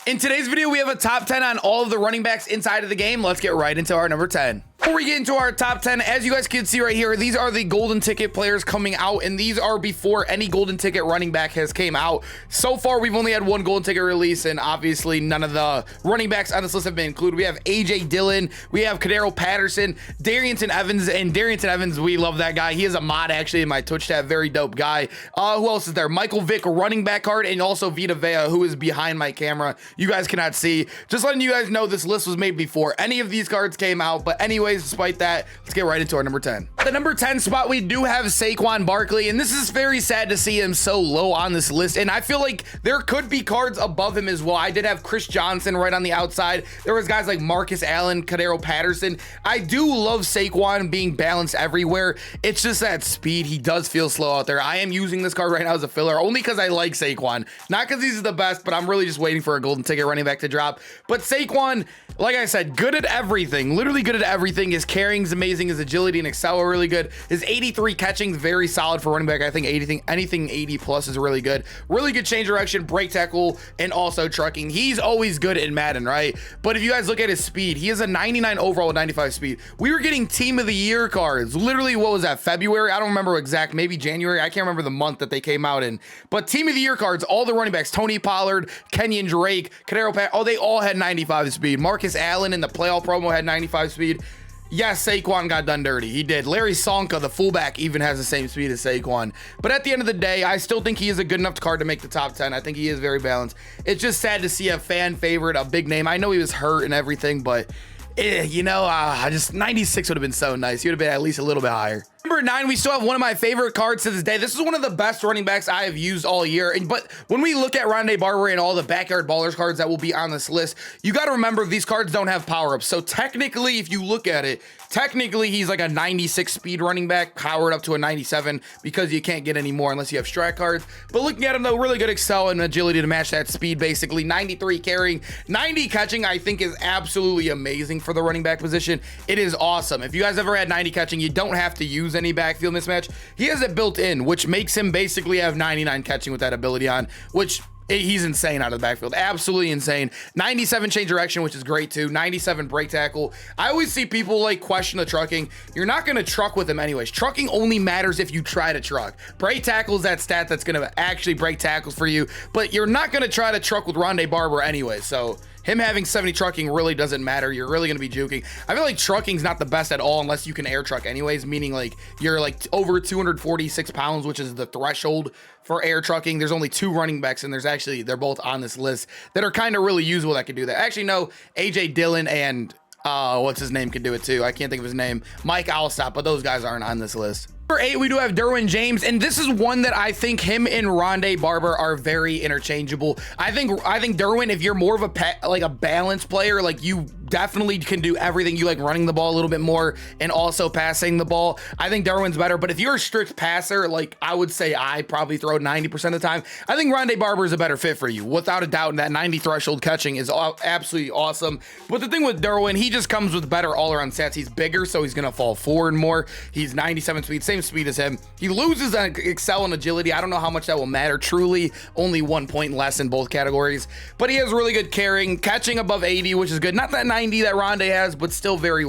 In today's video, we have a top 10 on all of the running backs inside of the game. Let's get right into our number 10. Before we get into our top 10, as you guys can see right here, these are the golden ticket players coming out, and these are before any golden ticket running back has came out. So far, we've only had one golden ticket release, and obviously none of the running backs on this list have been included. We have AJ Dillon, we have Cordero Patterson, Darrynton Evans, and Darrynton Evans, we love that guy. He is a mod actually in my Twitch tab, very dope guy. Who else is there? Michael Vick, running back card, and also Vita Vea, who is behind my camera. You guys cannot see. Just letting you guys know this list was made before any of these cards came out, but anyways, despite that, let's get right into our number 10. At the number 10 spot, we do have Saquon Barkley, and this is very sad to see him so low on this list, and I feel like there could be cards above him as well. I did have Chris Johnson right on the outside. There was guys like Marcus Allen, Cordero Patterson. I do love Saquon being balanced everywhere. It's just that speed. He does feel slow out there. I am using this card right now as a filler only because I like Saquon, not because he's the best, but I'm really just waiting for a golden ticket running back to drop. But Saquon, like I said, good at everything, literally good at everything. His carrying's amazing, his agility and excel are really good. His 83 catching is very solid for running back. I think anything 80 plus is really good. Really good change direction, break tackle, and also trucking. He's always good in Madden, right? But if you guys look at his speed, he has a 99 overall with 95 speed. We were getting team of the year cards. Literally, what was that, February? I don't remember exact, maybe January. I can't remember the month that they came out in. But team of the year cards, all the running backs, Tony Pollard, Kenyon Drake, Cordero Pat, oh, they all had 95 speed. Marcus Allen in the playoff promo had 95 speed. Yes, Saquon got done dirty. He did. Larry Sonka, the fullback, even has the same speed as Saquon. But at the end of the day, I still think he is a good enough card to make the top 10. I think he is very balanced. It's just sad to see a fan favorite, a big name. I know he was hurt and everything, but you know, just 96 would have been so nice. He would have been at least a little bit higher. Number 9, we still have one of my favorite cards to this day. This is one of the best running backs I have used all year. But when we look at Ronde Barber and all the backyard ballers cards that will be on this list, you got to remember these cards don't have power-ups. So technically, if you look at it, technically he's like a 96 speed running back, powered up to a 97 because you can't get any more unless you have strat cards. But looking at him though, really good excel and agility to match that speed basically. 93 carrying, 90 catching, I think is absolutely amazing for the running back position. It is awesome. If you guys ever had 90 catching, you don't have to use any backfield mismatch. He has it built in, which makes him basically have 99 catching with that ability on, which he's insane out of the backfield. Absolutely insane. 97 change direction, which is great too. 97 break tackle. I always see people like question the trucking. You're not going to truck with him anyways. Trucking only matters if you try to truck. Break tackle is that stat that's going to actually break tackles for you, but you're not going to try to truck with Ronde Barber anyway. So him having 70 trucking really doesn't matter. You're really going to be juking. I feel like trucking's not the best at all unless you can air truck anyways, meaning like you're like over 246 pounds, which is the threshold for air trucking. There's only 2 running backs, and they're both on this list that are kind of really usable that can do that. Actually, no, AJ Dillon and what's his name could do it too. I can't think of his name. Mike Allstott, but those guys aren't on this list. Number 8, we do have Derwin James, and this is one that I think him and Ronde Barber are very interchangeable. I think Derwin, if you're more of a balanced player, like you definitely can do everything. You like running the ball a little bit more and also passing the ball. I think Derwin's better, but if you're a strict passer, like I would say I probably throw 90% of the time, I think Ronde Barber is a better fit for you, without a doubt. And that 90 threshold catching is absolutely awesome. But the thing with Derwin, he just comes with better all-around stats. He's bigger, so he's going to fall forward more. He's 97 speed, same speed as him. He loses on excel and agility. I don't know how much that will matter. Truly, only 1 point less in both categories. But he has really good carrying, catching above 80, which is good. Not that 90 that Ronde has, but still very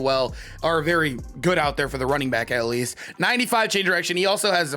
good out there for the running back at least. 95 change direction. He also has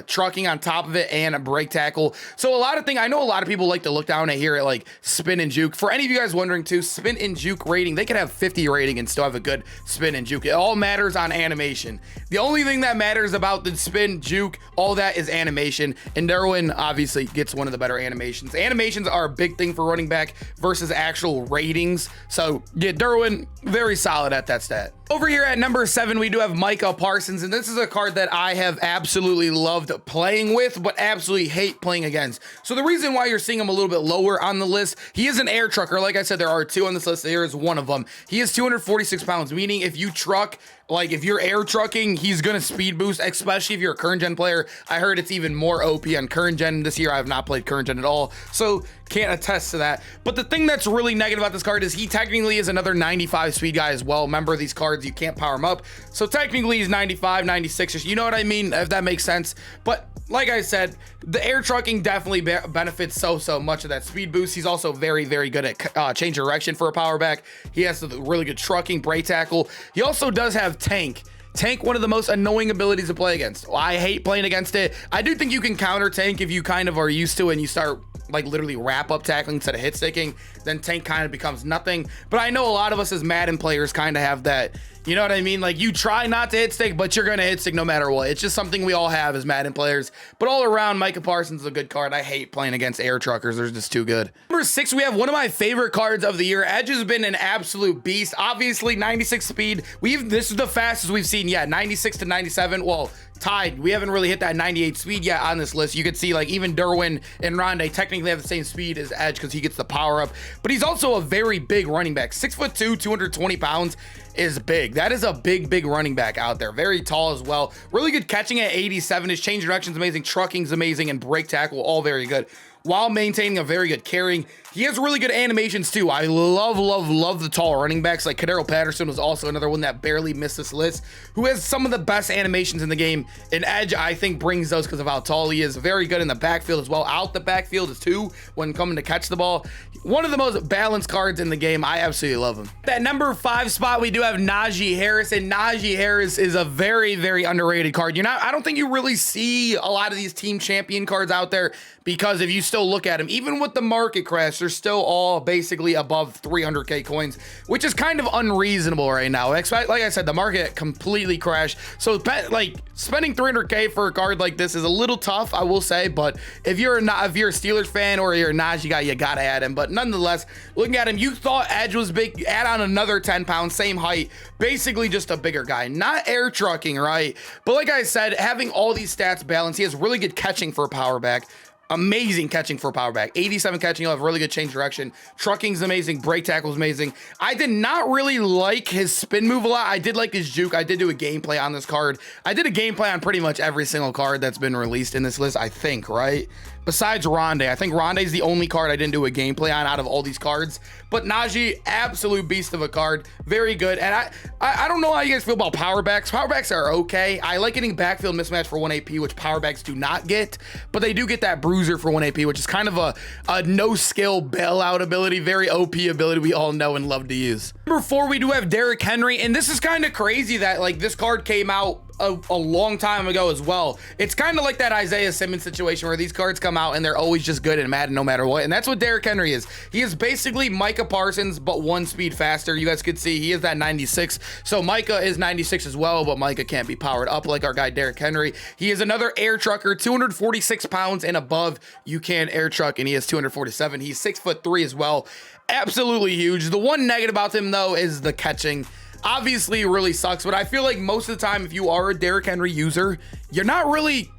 trucking on top of it and a break tackle. So I know a lot of people like to look down at here at like spin and juke. For any of you guys wondering too, spin and juke rating, they could have 50 rating and still have a good spin and juke. It all matters on animation. The only thing that matters about the spin, juke, all that is animation, and Derwin obviously gets one of the better animations. Animations are a big thing for running back versus actual ratings. So yeah, Derwin, very solid at that stat. Over here at number 7, we do have Micah Parsons, and this is a card that I have absolutely loved playing with, but absolutely hate playing against. So the reason why you're seeing him a little bit lower on the list, he is an air trucker. Like I said, there are 2 on this list. Here is one of them. He is 246 pounds, meaning if you truck Like if you're air trucking, he's going to speed boost, especially if you're a current gen player. I heard it's even more OP on current gen this year. I have not played current gen at all, so can't attest to that. But the thing that's really negative about this card is he technically is another 95 speed guy as well. Remember, these cards, you can't power him up. So technically he's 95, 96-ish. You know what I mean? If that makes sense. But like I said, the air trucking definitely benefits so much of that speed boost. He's also very good at change direction for a power back. He has the really good trucking, break tackle. He also does have tank. Tank, one of the most annoying abilities to play against. I hate playing against it. I do think you can counter tank if you kind of are used to it and you start like literally wrap up tackling instead of hit sticking. Then tank kind of becomes nothing. But I know a lot of us as Madden players kind of have that. You know what I mean? Like you try not to hit stick, but you're going to hit stick no matter what. It's just something we all have as Madden players. But all around, Micah Parsons is a good card. I hate playing against air truckers. They're just too good. Number 6, we have one of my favorite cards of the year. Edge has been an absolute beast. Obviously, 96 speed. This is the fastest we've seen yet. 96 to 97. Well, tied. We haven't really hit that 98 speed yet on this list. You could see like even Derwin and Ronde technically have the same speed as Edge because he gets the power up. But he's also a very big running back. 6'2", 220 pounds is big. That is a big running back out there. Very tall as well. Really good catching at 87. His change direction's amazing. Trucking's amazing. And break tackle, all very good, while maintaining a very good carrying. He has really good animations too. I love the tall running backs. Like Cordero Patterson was also another one that barely missed this list, who has some of the best animations in the game. And Edge, I think, brings those because of how tall he is. Very good in the backfield as well. Out the backfield is too when coming to catch the ball. One of the most balanced cards in the game. I absolutely love him. That number 5 spot, we do have Najee Harris, and Najee Harris is a very underrated card. I don't think you really see a lot of these team champion cards out there, because if you still look at them, even with the market crash, they're still all basically above 300k coins, which is kind of unreasonable right now. Like I said, the market completely crashed, so like spending 300k for a card like this is a little tough, I will say. But if you're a Steelers fan or you're a Najee guy, you gotta add him. But nonetheless, looking at him, you thought Edge was big, add on another 10 pounds, same height, basically just a bigger guy, not air trucking, right? But like I said, having all these stats balanced, he has really good catching for a power back. Amazing catching for a power back. 87 catching. He'll have really good change direction. Trucking's amazing. Break tackle's amazing. I did not really like his spin move a lot. I did like his juke. I did do a gameplay on this card. I did a gameplay on pretty much every single card that's been released in this list, I think, right? Besides Ronde. I think Ronde is the only card I didn't do a gameplay on out of all these cards. But Najee, absolute beast of a card. Very good. And I don't know how you guys feel about power backs. Power backs are okay. I like getting backfield mismatch for 1 AP, which power backs do not get. But they do get that bruiser for 1 AP, which is kind of a no-skill bailout ability. Very OP ability we all know and love to use. Number 4, we do have Derrick Henry. And this is kind of crazy that like this card came out a long time ago as well. It's kind of like that Isaiah Simmons situation where these cards come out and they're always just good in Madden no matter what. And that's what Derrick Henry is. He is basically Micah Parsons, but 1 speed faster. You guys could see he is that 96. So Micah is 96 as well, but Micah can't be powered up like our guy Derrick Henry. He is another air trucker, 246 pounds and above. You can air truck, and he has 247. He's 6'3" as well. Absolutely huge. The one negative about him though is the catching. Obviously it really sucks, but I feel like most of the time if you are a Derrick Henry user, you're not really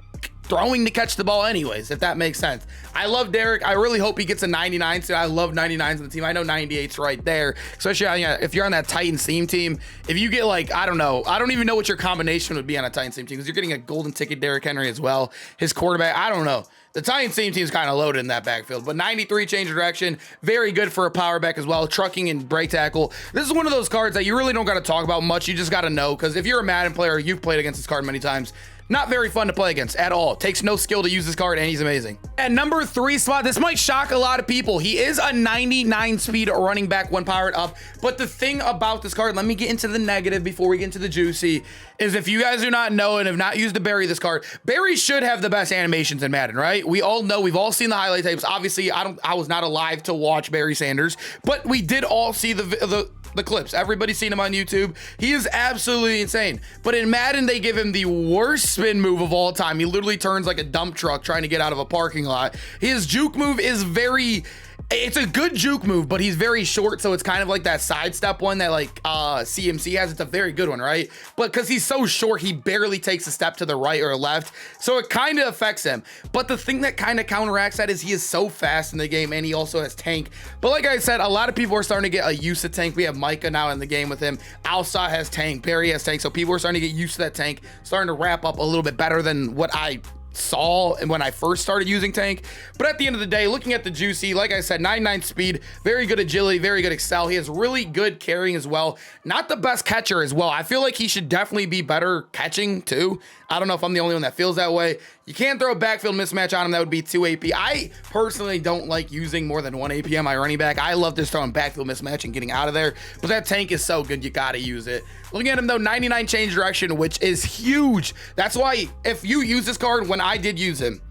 throwing to catch the ball anyways, if that makes sense. I love Derrick. I really hope he gets a 99. So I love 99s in the team. I know 98's right there, especially if you're on that Titans theme team. If you get like, I don't know, I don't even know what your combination would be on a Titans theme team, because you're getting a golden ticket Derrick Henry as well. His quarterback, I don't know. The Titans theme team is kind of loaded in that backfield, but 93 change of direction, very good for a power back as well. Trucking and break tackle. This is one of those cards that you really don't got to talk about much. You just got to know, because if you're a Madden player, you've played against this card many times. Not very fun to play against at all. Takes no skill to use this card, and he's amazing. At number 3 spot, this might shock a lot of people. He is a 99 speed running back when powered up. But the thing about this card, let me get into the negative before we get into the juicy, is if you guys do not know and have not used to Barry this card, Barry should have the best animations in Madden, right? We all know, we've all seen the highlight tapes. Obviously, I was not alive to watch Barry Sanders, but we did all see the clips. Everybody's seen him on YouTube. He is absolutely insane. But in Madden, they give him the worst spin move of all time. He literally turns like a dump truck trying to get out of a parking lot. His juke move is very It's a good juke move, but he's very short, so it's kind of like that sidestep one that like CMC has. It's a very good one, right? But because he's so short, he barely takes a step to the right or left, so it kind of affects him. But the thing that kind of counteracts that is he is so fast in the game, and he also has tank. But like I said, a lot of people are starting to get a use of tank. We have Micah now in the game with him. Alsa has tank, Barry has tank, so people are starting to get used to that tank, starting to wrap up a little bit better than what I saw and when I first started using tank. But at the end of the day, looking at the juicy, like I said, 99 speed, very good agility, very good excel. He has really good carrying as well. Not the best catcher as well. I feel like he should definitely be better catching too. I don't know if I'm the only one that feels that way. You can't throw a backfield mismatch on him. That would be 2 AP. I personally don't like using more than 1 AP on my running back. I love just throwing backfield mismatch and getting out of there. But that tank is so good, you gotta use it. Looking at him though, 99 change direction, which is huge. That's why if you use this card, when I did use him,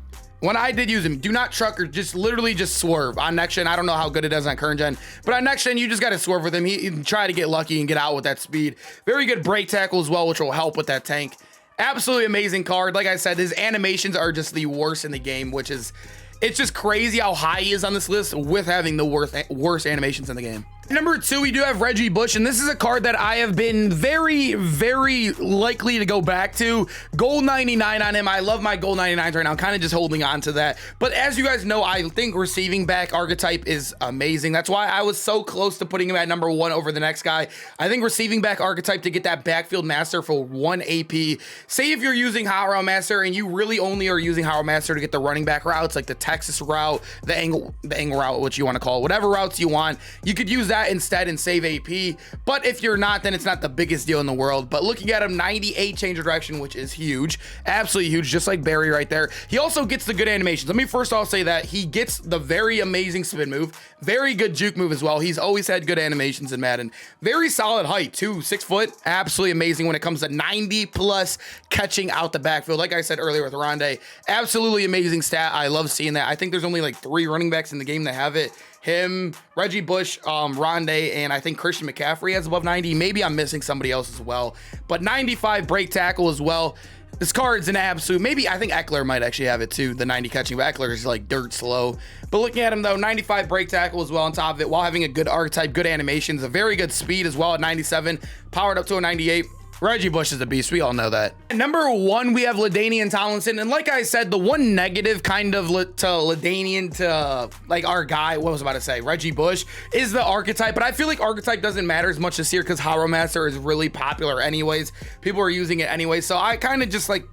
do not truck or just literally just swerve. On next gen, I don't know how good it does on current gen, but on next gen, you just got to swerve with him. He try to get lucky and get out with that speed. Very good break tackle as well, which will help with that tank. Absolutely amazing card. Like I said, his animations are just the worst in the game, which is, it's just crazy how high he is on this list with having the worst animations in the game. Number 2, we do have Reggie Bush, and this is a card that I have been very, very likely to go back to. Gold 99 on him. I love my gold 99s right now. I'm kind of just holding on to that. But as you guys know, I think receiving back archetype is amazing. That's why I was so close to putting him at number 1 over the next guy. I think receiving back archetype to get that backfield master for 1 AP. Say if you're using hot route master and you really only are using hot route master to get the running back routes, like the Texas route, the angle route, what you want to call it, whatever routes you want, you could use that instead and save AP. But if you're not, then it's not the biggest deal in the world. But looking at him, 98 change of direction, which is huge, absolutely huge, just like Barry right there. He also gets the good animations. Let me first off say that he gets the very amazing spin move, very good juke move as well. He's always had good animations in Madden. Very solid height too, 6 foot, absolutely amazing when it comes to 90 plus catching out the backfield. Like I said earlier with Ronde, absolutely amazing stat. I love seeing that. I think there's only like 3 running backs in the game that have it. Him, Reggie Bush, Ronde, and I think Christian McCaffrey has above 90. Maybe I'm missing somebody else as well. But 95 break tackle as well. This card's an absolute, maybe I think Eckler might actually have it too, the 90 catching, but Eckler is like dirt slow. But looking at him though, 95 break tackle as well on top of it, while having a good archetype, good animations, a very good speed as well at 97, powered up to a 98. Reggie Bush is a beast. We all know that. At number 1, we have LaDainian Tomlinson. And like I said, the one negative kind of to LaDainian to like our guy, what was I about to say, Reggie Bush, is the archetype. But I feel like archetype doesn't matter as much this year because Haro Master is really popular anyways. People are using it anyway. So I kind of just like,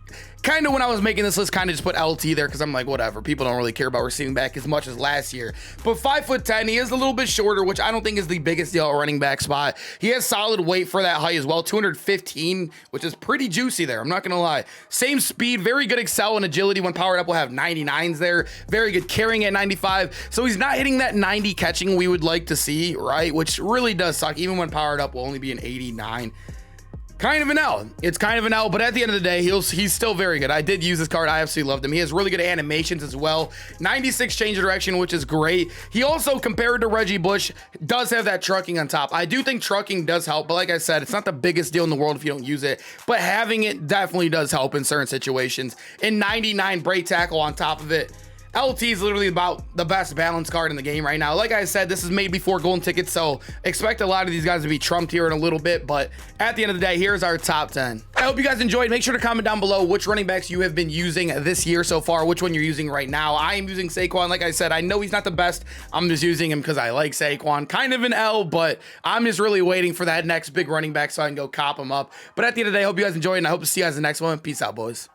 when I was making this list, kind of just put LT there because I'm like, whatever. People don't really care about receiving back as much as last year. But 5'10", he is a little bit shorter, which I don't think is the biggest deal at running back spot. He has solid weight for that height as well, 215, which is pretty juicy there. I'm not going to lie. Same speed, very good excel and agility. When powered up, we'll have 99s there. Very good carrying at 95. So he's not hitting that 90 catching we would like to see, right? Which really does suck. Even when powered up, will only be an 89. Kind of an L. It's kind of an L, but at the end of the day, he's still very good. I did use this card. I absolutely loved him. He has really good animations as well. 96 change of direction, which is great. He also, compared to Reggie Bush, does have that trucking on top. I do think trucking does help, but like I said, it's not the biggest deal in the world if you don't use it, but having it definitely does help in certain situations. And 99 break tackle on top of it. LT is literally about the best balance card in the game right now. Like I said, this is made before golden tickets, so expect a lot of these guys to be trumped here in a little bit, but at the end of the day, here's our top 10. I hope you guys enjoyed. Make sure to comment down below which running backs you have been using this year so far, which one you're using right now. I am using Saquon. Like I said, I know he's not the best. I'm just using him because I like Saquon. Kind of an L, but I'm just really waiting for that next big running back so I can go cop him up. But at the end of the day, I hope you guys enjoyed, and I hope to see you guys in the next one. Peace out, boys.